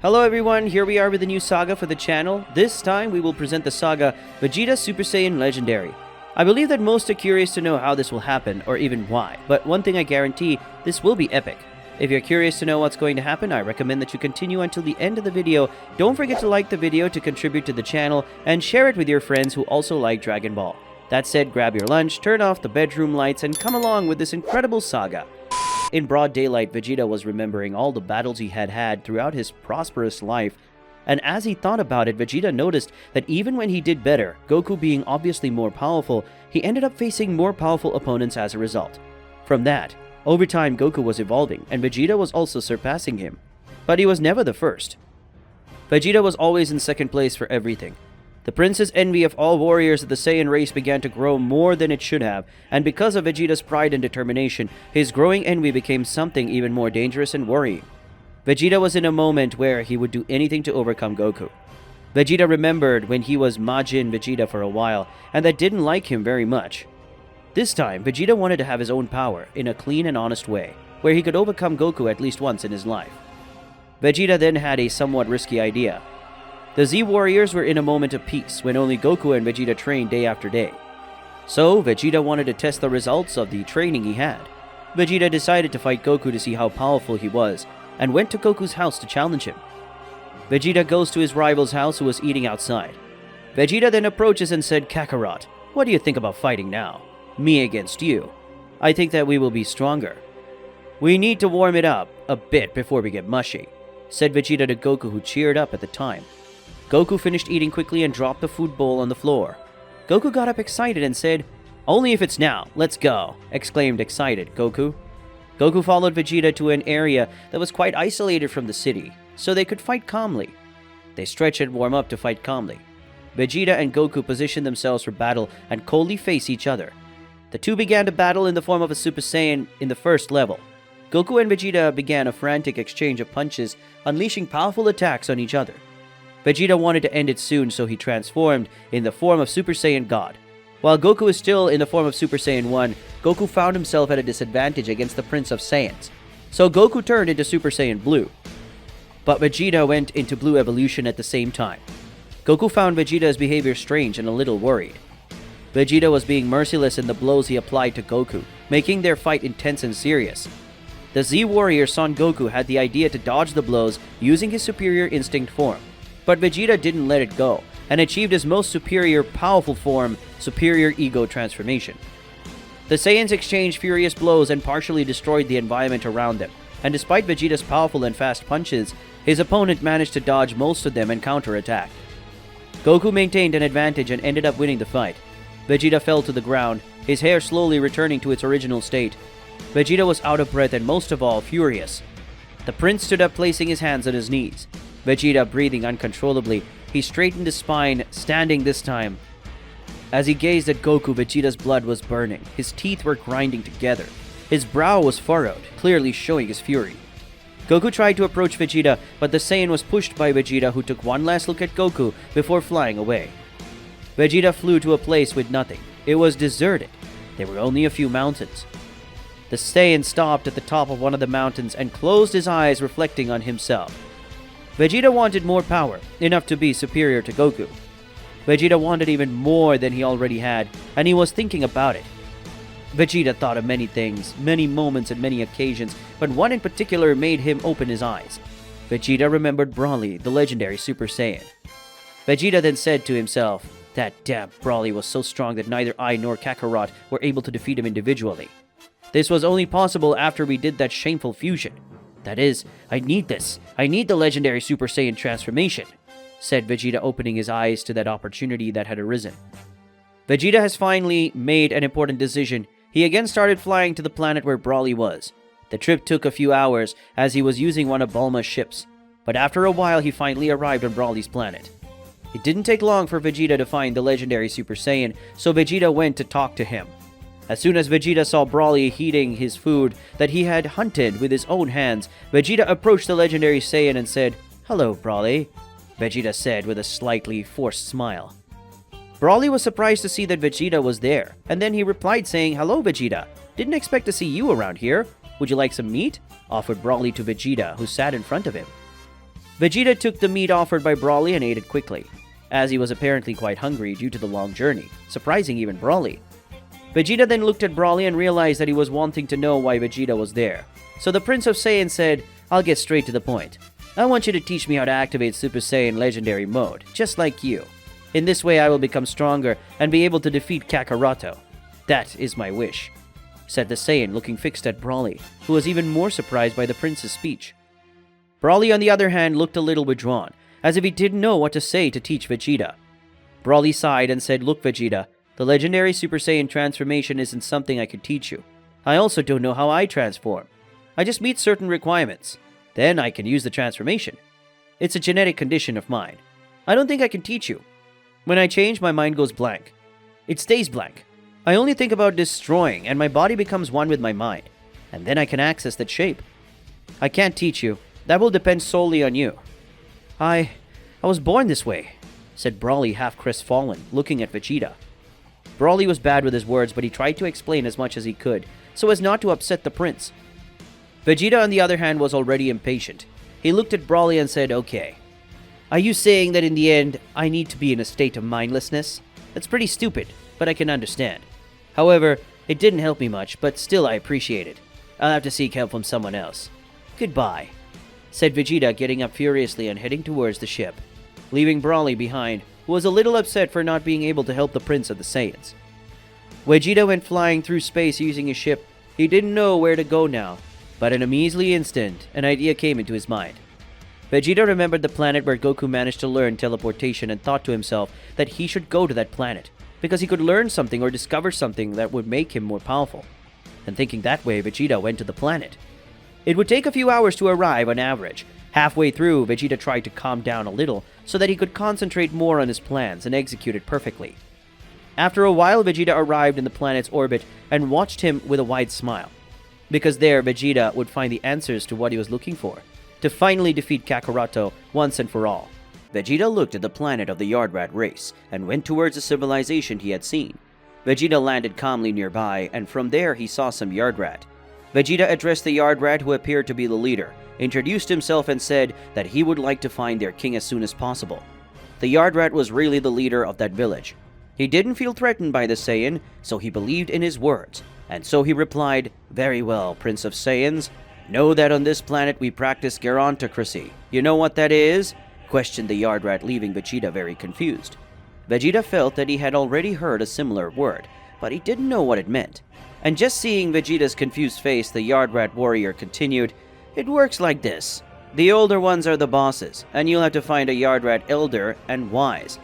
Hello everyone, here we are with a new saga for the channel. This time we will present the saga Vegeta Super Saiyan Legendary. I believe that most are curious to know how this will happen, or even why, but one thing I guarantee, this will be epic. If you're curious to know what's going to happen, I recommend that you continue until the end of the video. Don't forget to like the video to contribute to the channel, and share it with your friends who also like Dragon Ball. That said, grab your lunch, turn off the bedroom lights, and come along with this incredible saga. In broad daylight, Vegeta was remembering all the battles he had had throughout his prosperous life, and as he thought about it, Vegeta noticed that even when he did better, Goku being obviously more powerful, he ended up facing more powerful opponents as a result. From that, over time Goku was evolving, and Vegeta was also surpassing him. But he was never the first. Vegeta was always in second place for everything. The prince's envy of all warriors of the Saiyan race began to grow more than it should have, and because of Vegeta's pride and determination, his growing envy became something even more dangerous and worrying. Vegeta was in a moment where he would do anything to overcome Goku. Vegeta remembered when he was Majin Vegeta for a while, and that didn't like him very much. This time, Vegeta wanted to have his own power in a clean and honest way, where he could overcome Goku at least once in his life. Vegeta then had a somewhat risky idea. The Z warriors were in a moment of peace when only Goku and Vegeta trained day after day. So, Vegeta wanted to test the results of the training he had. Vegeta decided to fight Goku to see how powerful he was, and went to Goku's house to challenge him. Vegeta goes to his rival's house who was eating outside. Vegeta then approaches and said, "Kakarot, what do you think about fighting now? Me against you. I think that we will be stronger. We need to warm it up a bit before we get mushy," said Vegeta to Goku, who cheered up at the time. Goku finished eating quickly and dropped the food bowl on the floor. Goku got up excited and said, "Only if it's now, let's go," exclaimed excited Goku. Goku followed Vegeta to an area that was quite isolated from the city, so they could fight calmly. They stretch and warm up to fight calmly. Vegeta and Goku positioned themselves for battle and coldly face each other. The two began to battle in the form of a Super Saiyan in the first level. Goku and Vegeta began a frantic exchange of punches, unleashing powerful attacks on each other. Vegeta wanted to end it soon, so he transformed in the form of Super Saiyan God. While Goku is still in the form of Super Saiyan 1, Goku found himself at a disadvantage against the Prince of Saiyans. So Goku turned into Super Saiyan Blue. But Vegeta went into Blue Evolution at the same time. Goku found Vegeta's behavior strange and a little worried. Vegeta was being merciless in the blows he applied to Goku, making their fight intense and serious. The Z warrior Son Goku had the idea to dodge the blows using his superior instinct form. But Vegeta didn't let it go, and achieved his most superior, powerful form, Superior Ego Transformation. The Saiyans exchanged furious blows and partially destroyed the environment around them, and despite Vegeta's powerful and fast punches, his opponent managed to dodge most of them and counterattack. Goku maintained an advantage and ended up winning the fight. Vegeta fell to the ground, his hair slowly returning to its original state. Vegeta was out of breath and most of all, furious. The prince stood up, placing his hands on his knees. Vegeta breathing uncontrollably, he straightened his spine, standing this time. As he gazed at Goku, Vegeta's blood was burning. His teeth were grinding together. His brow was furrowed, clearly showing his fury. Goku tried to approach Vegeta, but the Saiyan was pushed by Vegeta, who took one last look at Goku before flying away. Vegeta flew to a place with nothing. It was deserted. There were only a few mountains. The Saiyan stopped at the top of one of the mountains and closed his eyes, reflecting on himself. Vegeta wanted more power, enough to be superior to Goku. Vegeta wanted even more than he already had, and he was thinking about it. Vegeta thought of many things, many moments and many occasions, but one in particular made him open his eyes. Vegeta remembered Broly, the legendary Super Saiyan. Vegeta then said to himself, "That damn Broly was so strong that neither I nor Kakarot were able to defeat him individually. This was only possible after we did that shameful fusion. That is, I need this. I need the legendary Super Saiyan transformation," said Vegeta, opening his eyes to that opportunity that had arisen. Vegeta has finally made an important decision. He again started flying to the planet where Broly was. The trip took a few hours as he was using one of Bulma's ships, but after a while he finally arrived on Broly's planet. It didn't take long for Vegeta to find the legendary Super Saiyan, so Vegeta went to talk to him. As soon as Vegeta saw Broly eating his food that he had hunted with his own hands, Vegeta approached the legendary Saiyan and said, "Hello, Broly," Vegeta said with a slightly forced smile. Broly was surprised to see that Vegeta was there, and then he replied saying, "Hello, Vegeta. Didn't expect to see you around here. Would you like some meat?" offered Broly to Vegeta, who sat in front of him. Vegeta took the meat offered by Broly and ate it quickly, as he was apparently quite hungry due to the long journey, surprising even Broly. Vegeta then looked at Broly and realized that he was wanting to know why Vegeta was there. So the Prince of Saiyan said, "I'll get straight to the point. I want you to teach me how to activate Super Saiyan Legendary Mode, just like you. In this way I will become stronger and be able to defeat Kakaroto. That is my wish," said the Saiyan, looking fixed at Broly, who was even more surprised by the Prince's speech. Broly, on the other hand, looked a little withdrawn, as if he didn't know what to say to teach Vegeta. Broly sighed and said, "Look, Vegeta, the legendary Super Saiyan transformation isn't something I could teach you. I also don't know how I transform. I just meet certain requirements. Then I can use the transformation. It's a genetic condition of mine. I don't think I can teach you. When I change, my mind goes blank. It stays blank. I only think about destroying, and my body becomes one with my mind. And then I can access that shape. I can't teach you. That will depend solely on you." I was born this way," said Broly, half crestfallen, looking at Vegeta. Broly was bad with his words, but he tried to explain as much as he could, so as not to upset the prince. Vegeta, on the other hand, was already impatient. He looked at Broly and said, "Okay. Are you saying that in the end, I need to be in a state of mindlessness? That's pretty stupid, but I can understand. However, it didn't help me much, but still I appreciate it. I'll have to seek help from someone else. Goodbye," said Vegeta, getting up furiously and heading towards the ship, leaving Broly behind, who was a little upset for not being able to help the Prince of the Saiyans. Vegeta went flying through space using his ship. He didn't know where to go now, but in a measly instant, an idea came into his mind. Vegeta remembered the planet where Goku managed to learn teleportation and thought to himself that he should go to that planet, because he could learn something or discover something that would make him more powerful. And thinking that way, Vegeta went to the planet. It would take a few hours to arrive on average. Halfway through, Vegeta tried to calm down a little so that he could concentrate more on his plans and execute it perfectly. After a while, Vegeta arrived in the planet's orbit and watched him with a wide smile, because there Vegeta would find the answers to what he was looking for, to finally defeat Kakaroto once and for all. Vegeta looked at the planet of the Yardrat race and went towards the civilization he had seen. Vegeta landed calmly nearby, and from there he saw some Yardrat. Vegeta addressed the Yardrat, who appeared to be the leader, introduced himself and said that he would like to find their king as soon as possible. The Yardrat was really the leader of that village. He didn't feel threatened by the Saiyan, so he believed in his words, and so he replied, "Very well, Prince of Saiyans. Know that on this planet we practice gerontocracy. You know what that is?" questioned the Yardrat, leaving Vegeta very confused. Vegeta felt that he had already heard a similar word, but he didn't know what it meant. And just seeing Vegeta's confused face, the Yardrat warrior continued, "It works like this. The older ones are the bosses, and you'll have to find a Yardrat elder and wise.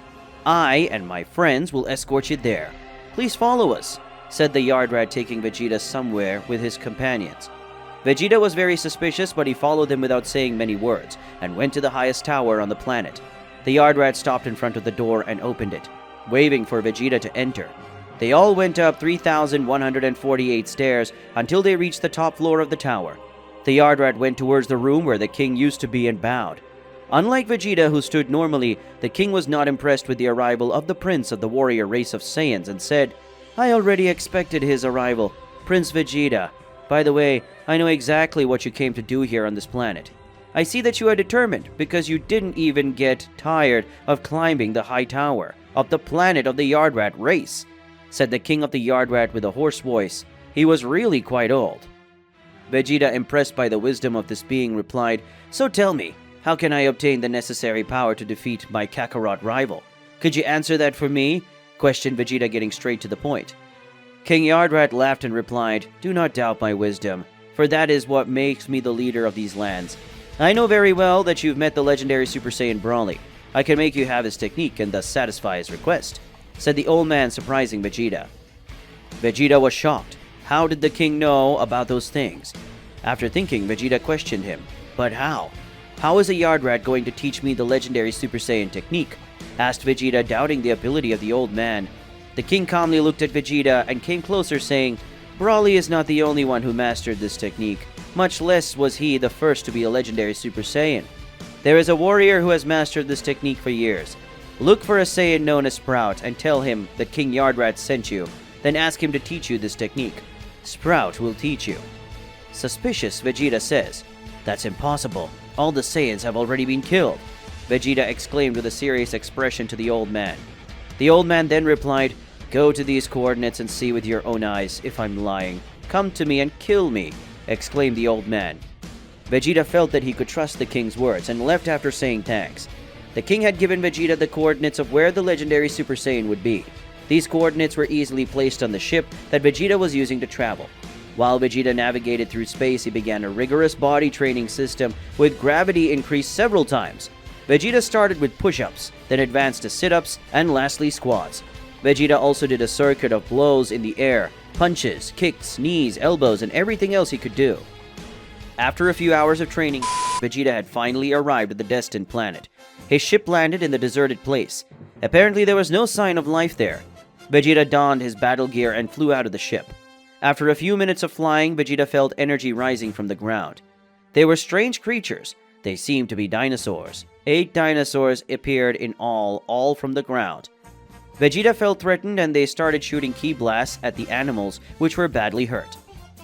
I and my friends will escort you there. Please follow us," said the Yardrat, taking Vegeta somewhere with his companions. Vegeta was very suspicious, but he followed them without saying many words, and went to the highest tower on the planet. The Yardrat stopped in front of the door and opened it, waving for Vegeta to enter. They all went up 3,148 stairs until they reached the top floor of the tower. The Yardrat went towards the room where the king used to be and bowed. Unlike Vegeta, who stood normally, the king was not impressed with the arrival of the prince of the warrior race of Saiyans and said, "I already expected his arrival, Prince Vegeta. By the way, I know exactly what you came to do here on this planet. I see that you are determined, because you didn't even get tired of climbing the high tower of the planet of the Yardrat race," said the king of the Yardrat with a hoarse voice. He was really quite old. Vegeta, impressed by the wisdom of this being, replied, "So tell me, how can I obtain the necessary power to defeat my Kakarot rival? Could you answer that for me?" questioned Vegeta, getting straight to the point. King Yardrat laughed and replied, "Do not doubt my wisdom, for that is what makes me the leader of these lands. I know very well that you've met the legendary Super Saiyan Broly. I can make you have his technique and thus satisfy his request," said the old man, surprising Vegeta. Vegeta was shocked. How did the king know about those things? After thinking, Vegeta questioned him. "But how? How is a Yardrat going to teach me the legendary Super Saiyan technique?" asked Vegeta, doubting the ability of the old man. The king calmly looked at Vegeta and came closer, saying, "Broly is not the only one who mastered this technique. Much less was he the first to be a legendary Super Saiyan. There is a warrior who has mastered this technique for years. Look for a Saiyan known as Sprout and tell him that King Yardrat sent you. Then ask him to teach you this technique. Sprout will teach you." Suspicious, Vegeta says, "That's impossible. All the Saiyans have already been killed," Vegeta exclaimed with a serious expression to the old man. The old man then replied, "Go to these coordinates and see with your own eyes if I'm lying. Come to me and kill me," exclaimed the old man. Vegeta felt that he could trust the king's words and left after saying thanks. The king had given Vegeta the coordinates of where the legendary Super Saiyan would be. These coordinates were easily placed on the ship that Vegeta was using to travel. While Vegeta navigated through space, he began a rigorous body training system with gravity increased several times. Vegeta started with push-ups, then advanced to sit-ups, and lastly squats. Vegeta also did a circuit of blows in the air, punches, kicks, knees, elbows, and everything else he could do. After a few hours of training, Vegeta had finally arrived at the destined planet. His ship landed in the deserted place. Apparently there was no sign of life there. Vegeta donned his battle gear and flew out of the ship. After a few minutes of flying, Vegeta felt energy rising from the ground. They were strange creatures. They seemed to be dinosaurs. 8 dinosaurs appeared in all from the ground. Vegeta felt threatened and they started shooting ki blasts at the animals, which were badly hurt.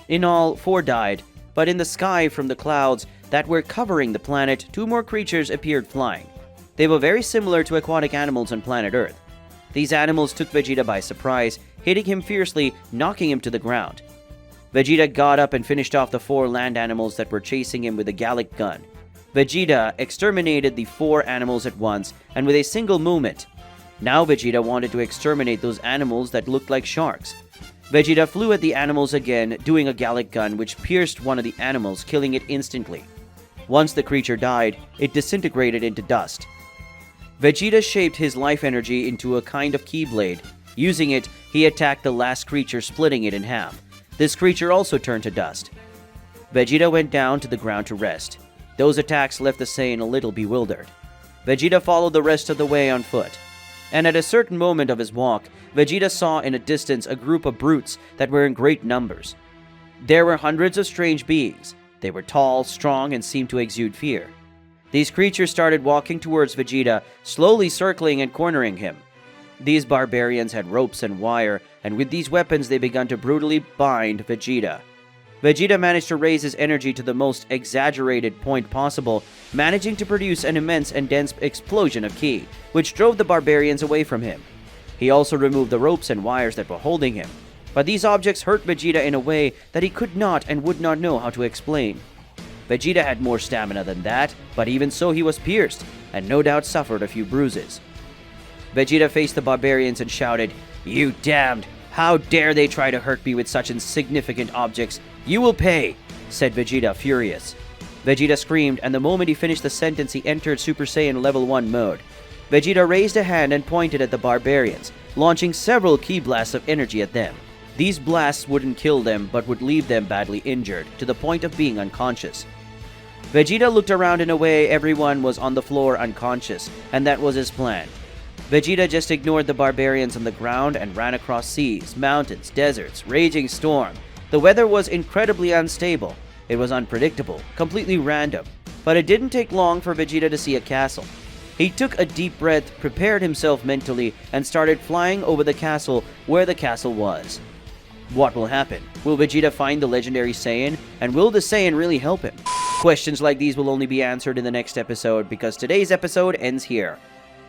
In all, 4 died, but in the sky from the clouds that were covering the planet, 2 more creatures appeared flying. They were very similar to aquatic animals on planet Earth. These animals took Vegeta by surprise, hitting him fiercely, knocking him to the ground. Vegeta got up and finished off the 4 land animals that were chasing him with a Gallic gun. Vegeta exterminated the 4 animals at once and with a single movement. Now Vegeta wanted to exterminate those animals that looked like sharks. Vegeta flew at the animals again, doing a Gallic gun which pierced one of the animals, killing it instantly. Once the creature died, it disintegrated into dust. Vegeta shaped his life energy into a kind of keyblade. Using it, he attacked the last creature, splitting it in half. This creature also turned to dust. Vegeta went down to the ground to rest. Those attacks left the Saiyan a little bewildered. Vegeta followed the rest of the way on foot. And at a certain moment of his walk, Vegeta saw in a distance a group of brutes that were in great numbers. There were hundreds of strange beings. They were tall, strong, and seemed to exude fear. These creatures started walking towards Vegeta, slowly circling and cornering him. These barbarians had ropes and wire, and with these weapons they began to brutally bind Vegeta. Vegeta managed to raise his energy to the most exaggerated point possible, managing to produce an immense and dense explosion of ki, which drove the barbarians away from him. He also removed the ropes and wires that were holding him, but these objects hurt Vegeta in a way that he could not and would not know how to explain. Vegeta had more stamina than that, but even so he was pierced, and no doubt suffered a few bruises. Vegeta faced the barbarians and shouted, "You damned! How dare they try to hurt me with such insignificant objects? You will pay!" said Vegeta, furious. Vegeta screamed, and the moment he finished the sentence he entered Super Saiyan Level 1 mode. Vegeta raised a hand and pointed at the barbarians, launching several ki blasts of energy at them. These blasts wouldn't kill them, but would leave them badly injured, to the point of being unconscious. Vegeta looked around in a way everyone was on the floor unconscious, and that was his plan. Vegeta just ignored the barbarians on the ground and ran across seas, mountains, deserts, raging storm. The weather was incredibly unstable. It was unpredictable, completely random. But it didn't take long for Vegeta to see a castle. He took a deep breath, prepared himself mentally, and started flying over the castle where the castle was. What will happen? Will Vegeta find the legendary Saiyan? And will the Saiyan really help him? Questions like these will only be answered in the next episode, because today's episode ends here.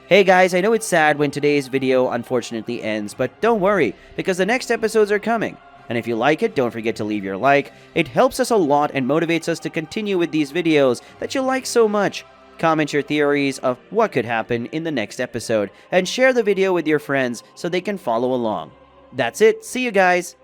Hey guys, I know it's sad when today's video unfortunately ends, but don't worry, because the next episodes are coming. And if you like it, don't forget to leave your like. It helps us a lot and motivates us to continue with these videos that you like so much. Comment your theories of what could happen in the next episode, and share the video with your friends so they can follow along. That's it, see you guys!